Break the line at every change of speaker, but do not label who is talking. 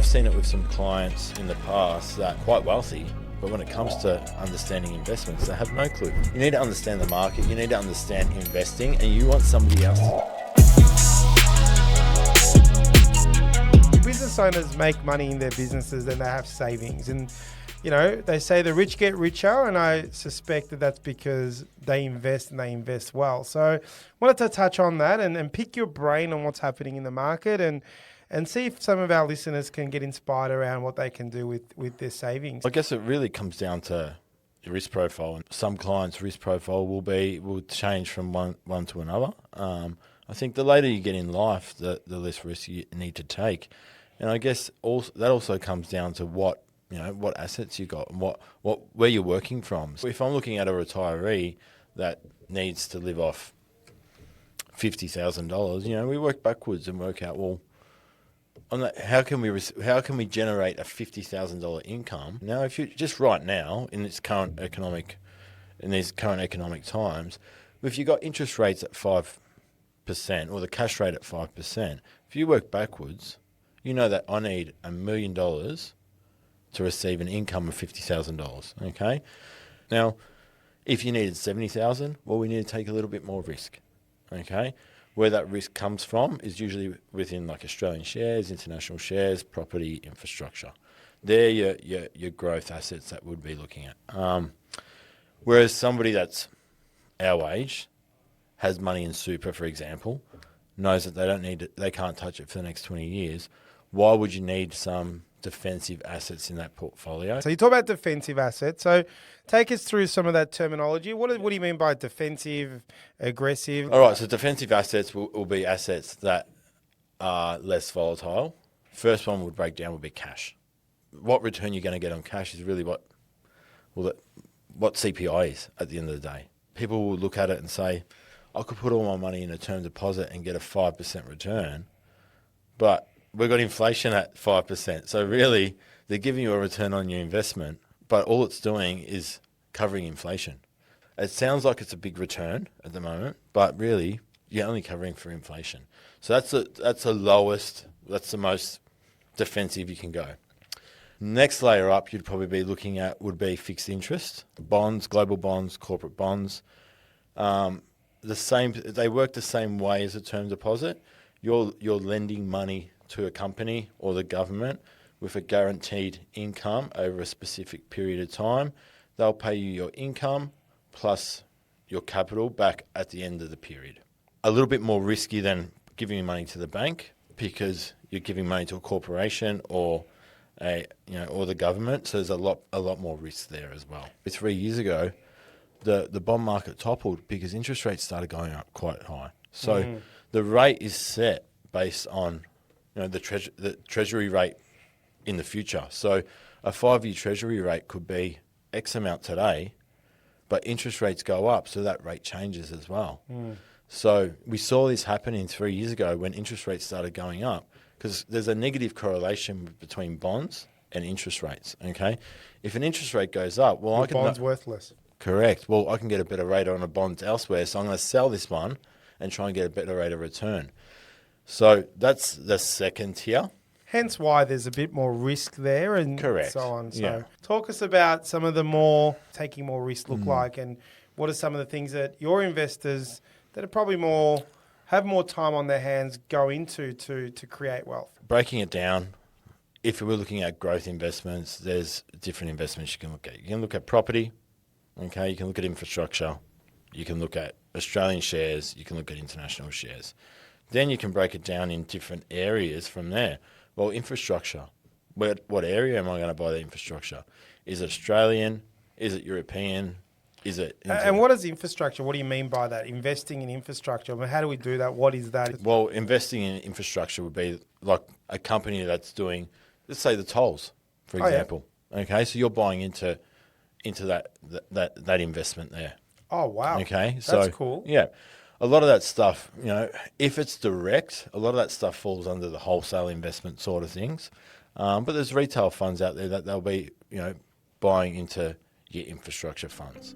I've seen it with some clients in the past that are quite wealthy, but when it comes to understanding investments, they have no clue. You need to understand the market, you need to understand investing, and you want somebody else
Business owners make money in their businesses and they have savings. And, you know, they say the rich get richer, and I suspect that that's because they invest and they invest well. So I wanted to touch on that and pick your brain on what's happening in the market and see if some of our listeners can get inspired around what they can do with their savings.
I guess it really comes down to your risk profile. And some clients' risk profile will change from one to another. I think the later you get in life, the less risk you need to take. And I guess that also comes down to what assets you got and where you're working from. So if I'm looking at a retiree that needs to live off $50,000, we work backwards and work out, well, on that, how can we generate a $50,000 income? Now, if you just right now in these current economic times, if you got interest rates at 5% or the cash rate at 5%, if you work backwards, you know that I need $1 million to receive an income of $50,000. Okay, now if you needed $70,000, well, we need to take a little bit more risk. Okay. Where that risk comes from is usually within like Australian shares, international shares, property, infrastructure. They're your growth assets that we'd be looking at. Whereas somebody that's our age has money in super, for example, knows that they can't touch it for the next 20 years. Why would you need some defensive assets in that portfolio?
So you talk about defensive assets. So take us through some of that terminology. What do you mean by defensive, aggressive?
All right, so defensive assets will be assets that are less volatile. First one would break down would be cash. What return you're going to get on cash is really what CPI is at the end of the day. People will look at it and say, I could put all my money in a term deposit and get a 5% return, but we've got inflation at 5%. So really, they're giving you a return on your investment, but all it's doing is covering inflation. It sounds like it's a big return at the moment, but really, you're only covering for inflation. So that's the most defensive you can go. Next layer up, you'd probably be looking at would be fixed interest, bonds, global bonds, corporate bonds. They work the same way as a term deposit. You're lending money to a company or the government with a guaranteed income over a specific period of time. They'll pay you your income plus your capital back at the end of the period. A little bit more risky than giving money to the bank because you're giving money to a corporation or the government. So there's a lot more risk there as well. 3 years ago, the bond market toppled because interest rates started going up quite high. So the rate is set based on the treasury rate in the future. So a 5-year treasury rate could be X amount today, but interest rates go up, so that rate changes as well. So we saw this happening 3 years ago when interest rates started going up because there's a negative correlation between bonds and interest rates. Okay, if an interest rate goes up, well,
bond's worthless.
Correct. Well, I can get a better rate on a bond elsewhere, so I'm going to sell this one and try and get a better rate of return. So that's the second tier.
Hence why there's a bit more risk there and
Correct.
So on. So
Yeah.
Talk us about some of the taking more risk look like, and what are some of the things that your investors that are probably have more time on their hands go into to create wealth?
Breaking it down, if we're looking at growth investments, there's different investments you can look at. You can look at property, okay? You can look at infrastructure. You can look at Australian shares. You can look at international shares. Then you can break it down in different areas from there. Well, infrastructure. What area am I going to buy the infrastructure? Is it Australian? Is it European? Is it?
And what is infrastructure? What do you mean by that? Investing in infrastructure. I mean, how do we do that? What is that?
Well, investing in infrastructure would be like a company that's doing, let's say, the tolls, for example. Yeah. Okay, so you're buying into that investment there.
Oh wow.
Okay,
that's cool.
Yeah. A lot of that stuff, if it's direct, a lot of that stuff falls under the wholesale investment sort of things. But there's retail funds out there that they'll be, buying into your infrastructure funds.